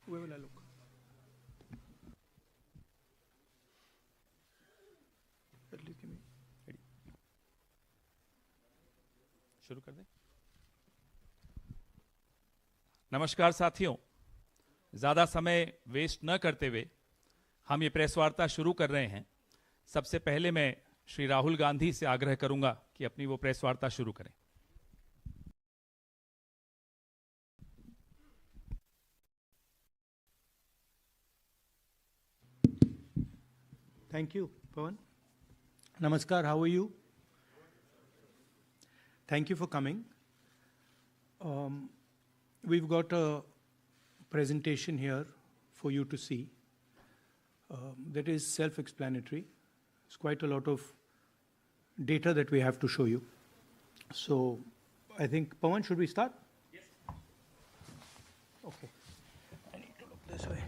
Where will I look? At least give me. Ready? शुरू कर दें। नमस्कार साथियों, ज्यादा समय वेस्ट न करते हुए हम ये प्रेस वार्ता शुरू कर रहे हैं। सबसे पहले मैं श्री राहुल गांधी से आग्रह करूंगा कि अपनी वो प्रेस वार्ता शुरू करें। Thank you, Pawan. Namaskar, how are you? Thank you for coming. We've got a presentation here for you to see that is self-explanatory. It's quite a lot of data that we have to show you. So I think, Pawan, should we start? Yes. Okay. I need to look this way.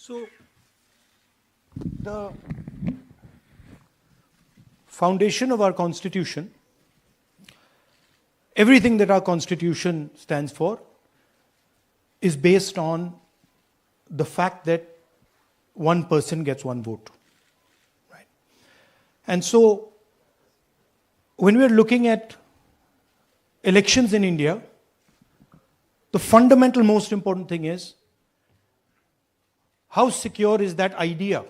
So, the foundation of our Constitution, everything that our Constitution stands for, is based on the fact that one person gets one vote. Right? And so, when we're looking at elections in India, the fundamental, most important thing is how secure is that idea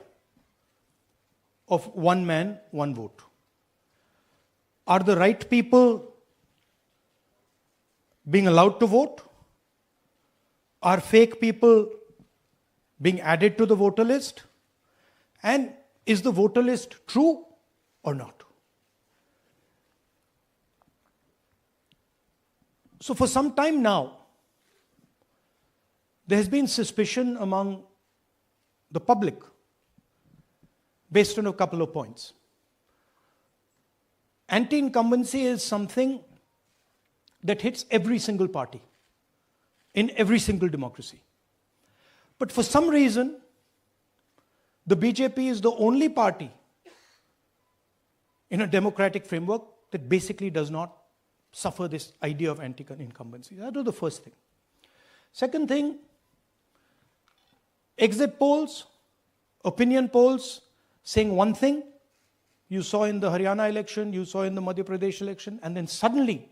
of one man, one vote? Are the right people being allowed to vote? Are fake people being added to the voter list? And is the voter list true or not? So for some time now, there has been suspicion among the public based on a couple of points. Anti-incumbency is something that hits every single party in every single democracy. But for some reason, the BJP is the only party in a democratic framework that basically does not suffer this idea of anti-incumbency. That was the first thing. Second thing, exit polls, opinion polls saying one thing, you saw in the Haryana election, you saw in the Madhya Pradesh election, and then suddenly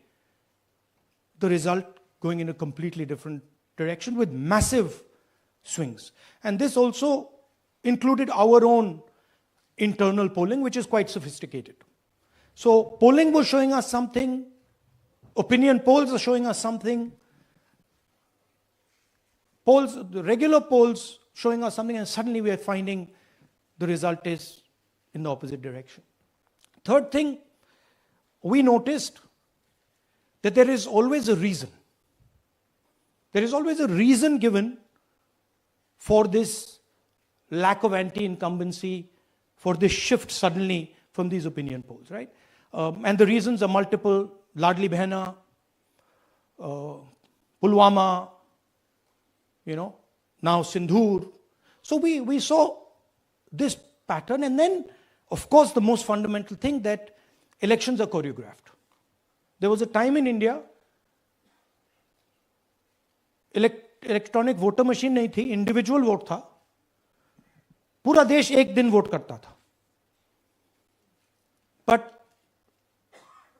the result going in a completely different direction with massive swings. And this also included our own internal polling, which is quite sophisticated. So polling was showing us something, opinion polls are showing us something, polls, the regular polls showing us something, and suddenly we are finding the result is in the opposite direction. Third thing, we noticed that there is always a reason. There is always a reason given for this lack of anti-incumbency, for this shift suddenly from these opinion polls, right? And the reasons are multiple: Ladli Behna, Pulwama, now Sindhur. So we saw this pattern, and then, of course, the most fundamental thing, that elections are choreographed. There was a time in India, electronic voter machine नहीं थी, individual vote था, पूरा देश एक दिन vote करता था. But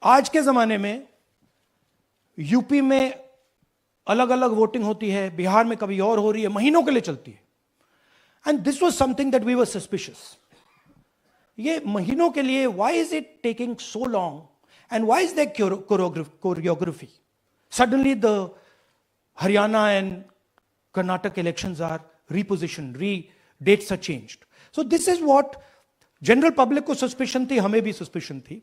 आज के जमाने में यूपी में अलग अलग वोटिंग होती है, बिहार में कभी और हो रही है, महीनों के लिए चलती है. And this was something that we were suspicious. ये महीनों के लिए, why is it taking so long, and why is there choreography? Suddenly the Haryana and Karnataka elections are repositioned, dates are changed. So this is what general public को suspicion थी, हमें भी suspicion थी.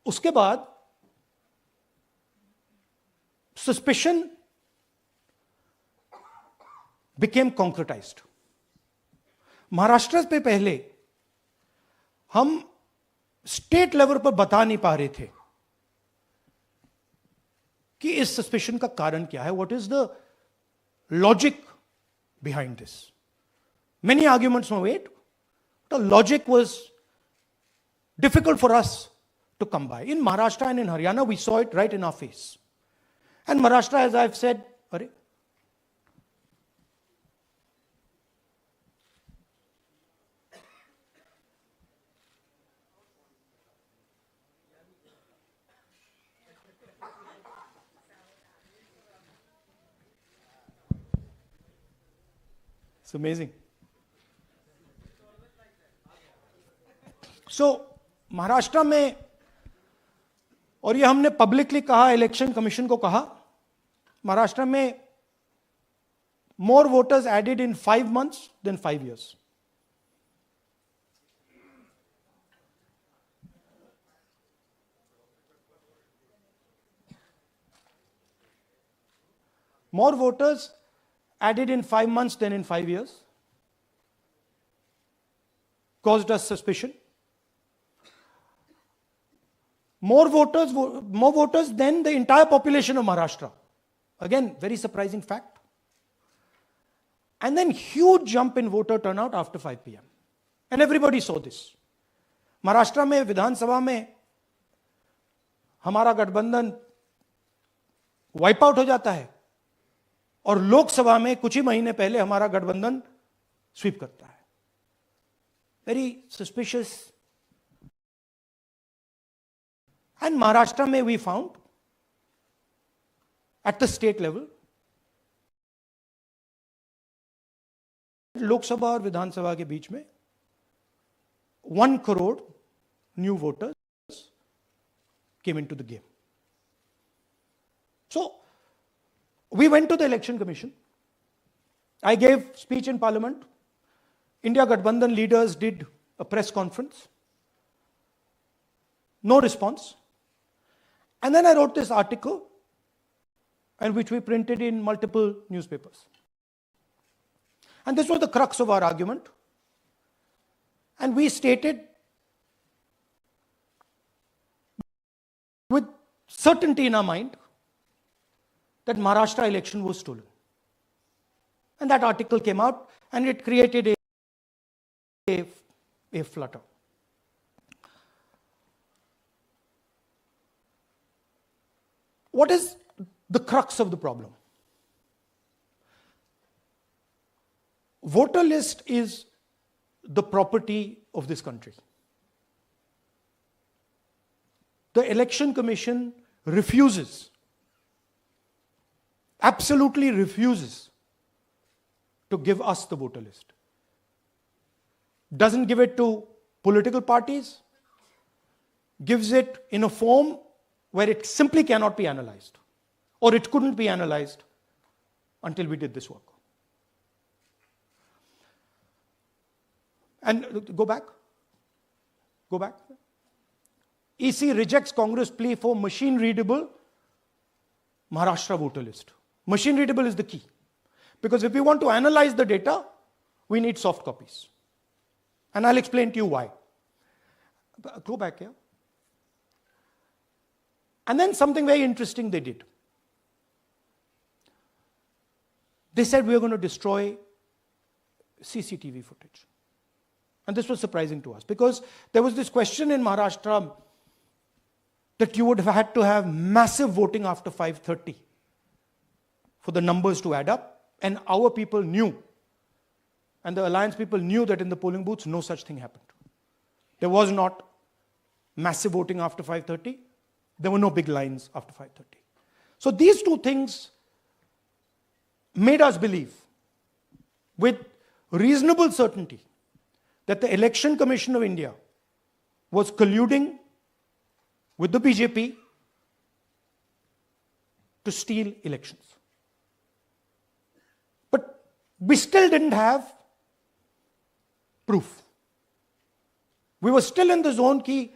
उसके बाद suspicion became concretized. महाराष्ट्र पे पहले हम स्टेट लेवल पर बता नहीं पा रहे थे कि इस सस्पेशन का कारण क्या है, what is the logic behind this. Many arguments were made. The logic was difficult for us to come by. In Maharashtra and in Haryana, we saw it right in our face. And Maharashtra, as I've said, it's amazing. So, Maharashtra में, और ये हमने publicly कहा, election commission को कहा, महाराष्ट्र में more voters added in 5 months than 5 years. More voters added in 5 months than in 5 years. Caused us suspicion. More voters than the entire population of Maharashtra. Again, very surprising fact. And then huge jump in voter turnout after 5 p.m. And everybody saw this. Maharashtra में विधानसभा में हमारा गठबंधन wipe out हो जाता है और लोकसभा में कुछ ही महीने पहले हमारा गठबंधन स्वीप करता है. Very suspicious. And Maharashtra में we found at the state level Lok Sabha और विधानसभा के बीच में 1 crore new voters came into the game. So we went to the election commission. I gave speech in parliament. India Gathbandhan leaders did a press conference. No response. And then I wrote this article, and which we printed in multiple newspapers. And this was the crux of our argument. And we stated with certainty in our mind that Maharashtra election was stolen. And that article came out, and it created a flutter. What is the crux of the problem? Voter list is the property of this country. The Election Commission refuses, absolutely refuses to give us the voter list. Doesn't give it to political parties, gives it in a form where it simply cannot be analyzed, or it couldn't be analyzed until we did this work. And go back. EC rejects Congress plea for machine-readable Maharashtra voter list. Machine-readable is the key. Because if we want to analyze the data, we need soft copies. And I'll explain to you why. Go back here. And then something very interesting they did. They said we are going to destroy CCTV footage. And this was surprising to us because there was this question in Maharashtra that you would have had to have massive voting after 5:30 for the numbers to add up. And our people knew, and the alliance people knew that in the polling booths, no such thing happened. There was not massive voting after 5:30. There were no big lines after 5:30. So these two things made us believe with reasonable certainty that the Election Commission of India was colluding with the BJP to steal elections. But we still didn't have proof. We were still in the zone ki,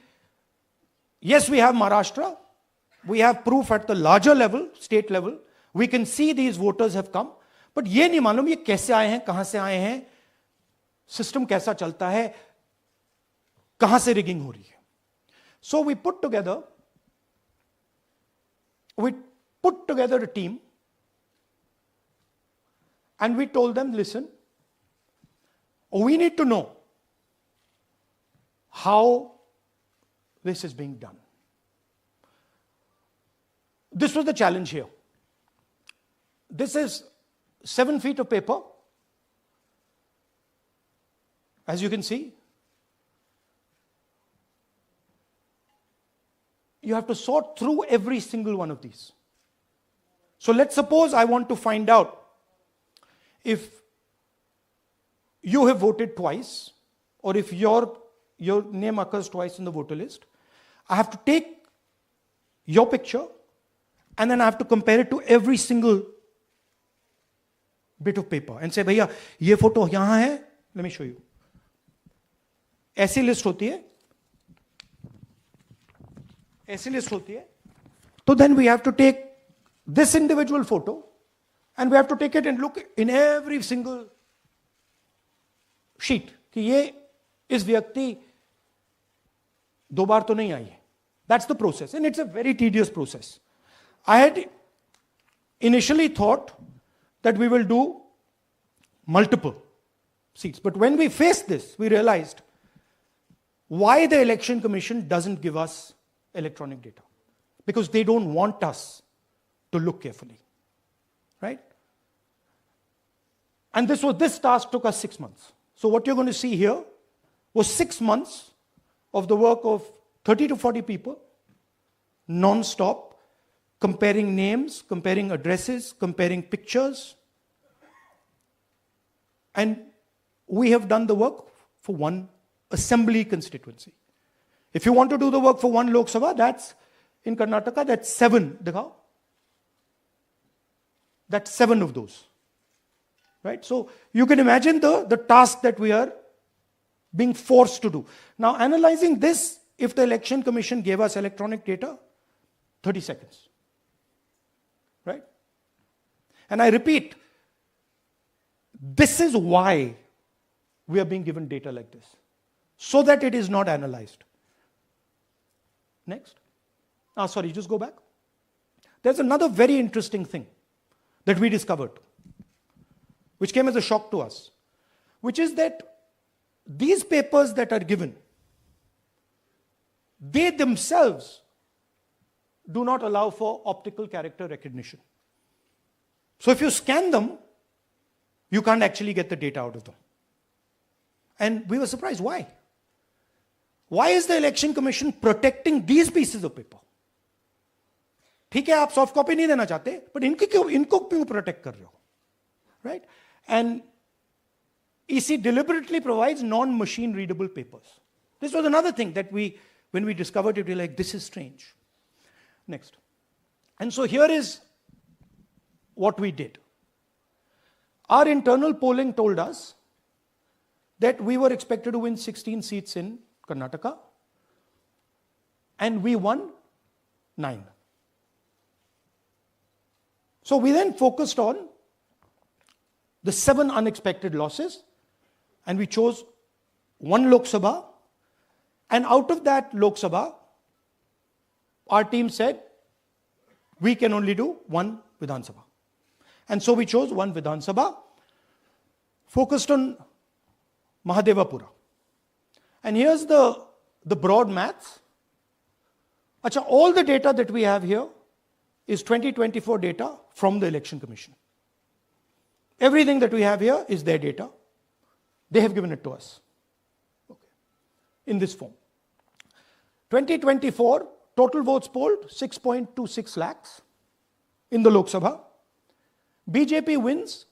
yes, we have Maharashtra, we have proof at the larger level, state level, we can see these voters have come, but ये नहीं मालूम ये कैसे आए हैं, कहां से आए हैं, सिस्टम कैसा चलता है, कहां से रिगिंग हो रही है. So we put together a team and we told them, listen, We need to know how this is being done. This was the challenge here. This is 7 feet of paper. As you can see, you have to sort through every single one of these. So let's suppose I want to find out if you have voted twice, or if your name occurs twice in the voter list. I have to take your picture and then I have to compare it to every single bit of paper and say, भैया ये photo यहाँ है, let me show you. ऐसी list होती है, ऐसी list होती है. So then we have to take this individual photo and we have to take it and look in every single sheet कि ये इस व्यक्ति 2 बार तो नहीं आई है. That's the process, and it's a very tedious process. I had initially thought that we will do multiple seats, but when we faced this, we realized why the Election Commission doesn't give us electronic data. Because they don't want us to look carefully, right? And this task took us 6 months. So what you're going to see here was 6 months of the work of 30 to 40 people, non-stop, comparing names, comparing addresses, comparing pictures. And we have done the work for one assembly constituency. If you want to do the work for one Lok Sabha, that's in Karnataka, that's 7. Dikhao. That's 7 of those. Right? So you can imagine the task that we are being forced to do. Now, analyzing this, if the Election Commission gave us electronic data, 30 seconds. Right? And I repeat, this is why we are being given data like this, so that it is not analyzed. Next. Sorry, just go back. There's another very interesting thing that we discovered, which came as a shock to us, which is that these papers that are given, they themselves do not allow for optical character recognition. So if you scan them, you can't actually get the data out of them. And we were surprised. Why? Why is the Election Commission protecting these pieces of paper? ठीक है, आप soft copy नहीं देना चाहते, but इनको क्यों protect कर रहे हो? Right? And EC deliberately provides non-machine readable papers. This was another thing that when we discovered it, we were like, this is strange. Next. And so here is what we did. Our internal polling told us that we were expected to win 16 seats in Karnataka, and we won 9. So we then focused on the 7 unexpected losses, and we chose 1 Lok Sabha, and out of that Lok Sabha, our team said, we can only do 1 Vidhan Sabha. And so we chose 1 Vidhan Sabha, focused on Mahadevapura. And here's the broad maths. Achha, all the data that we have here is 2024 data from the Election Commission. Everything that we have here is their data. They have given it to us. Okay. In this form. 2024, total votes polled, 6.26 lakhs in the Lok Sabha. BJP wins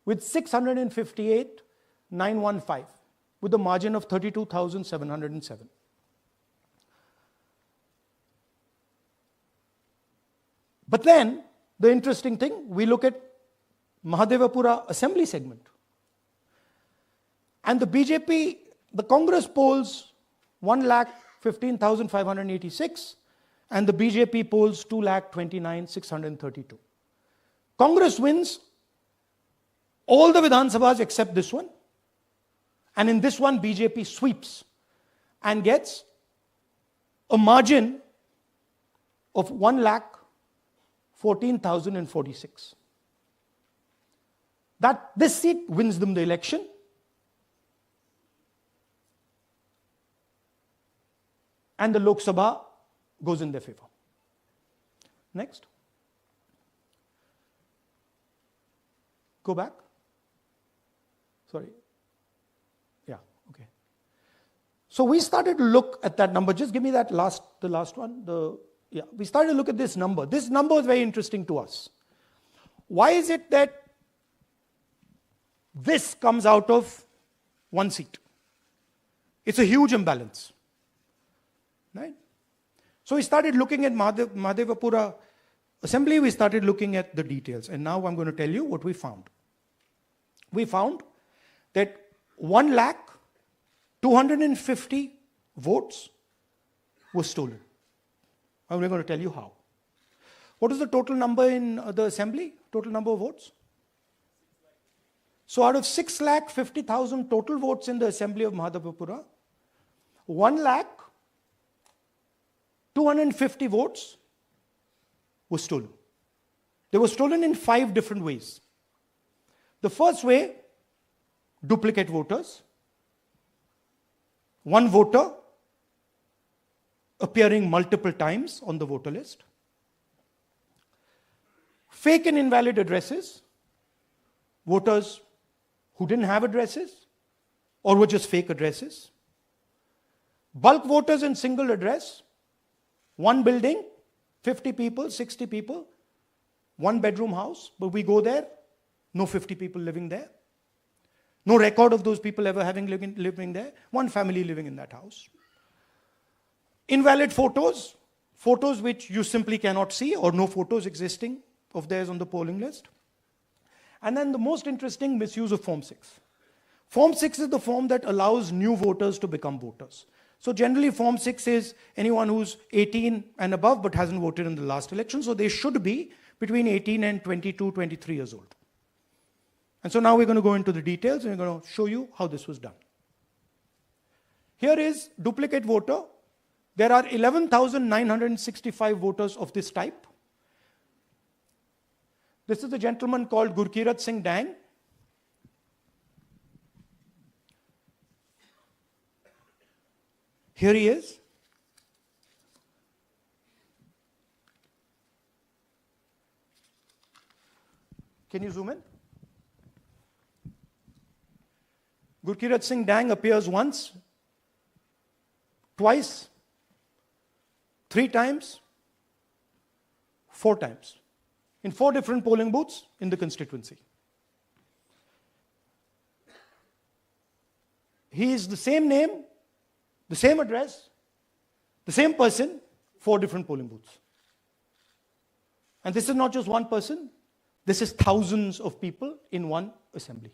with 658,915 with a margin of 32,707. But then, the interesting thing, we look at Mahadevapura assembly segment. And the BJP, the Congress polls 1,15,586 and the BJP polls 2,29,632. Congress wins all the Vidhan Sabhas except this one. And in this one, BJP sweeps and gets a margin of 1,14,046. This seat wins them the election, and the Lok Sabha goes in their favor. Next. Go back. Sorry. Yeah, okay. So we started to look at that number. Just give me the last one. We started to look at this number. This number is very interesting to us. Why is it that this comes out of one seat? It's a huge imbalance. Right? So we started looking at Mahadevapura Assembly, we started looking at the details. And now I'm going to tell you what we found. We found that 1,250,000 votes were stolen. And we're going to tell you how. What is the total number in the assembly? Total number of votes? So out of 6,50,000 total votes in the assembly of Mahadevapura, 1,250,000 votes were stolen. They were stolen in 5 different ways. The first way, duplicate voters. One voter appearing multiple times on the voter list. Fake and invalid addresses. Voters who didn't have addresses or were just fake addresses. Bulk voters in single address. One building, 50 people, 60 people, 1 bedroom house, but we go there, no 50 people living there. No record of those people ever having living there. One family living in that house. Invalid photos, photos which you simply cannot see or no photos existing of theirs on the polling list. And then the most interesting, misuse of Form 6. Form 6 is the form that allows new voters to become voters. So generally Form 6 is anyone who's 18 and above but hasn't voted in the last election. So they should be between 18 and 22, 23 years old. And so now we're going to go into the details and we're going to show you how this was done. Here is duplicate voter. There are 11,965 voters of this type. This is a gentleman called Gurkirat Singh Dang. Here he is. Can you zoom in? Gurkirat Singh Dang appears once, twice, 3 times, 4 times, in 4 different polling booths in the constituency. He is the same name, the same address, the same person, 4 different polling booths. And this is not just one person, this is thousands of people in one assembly.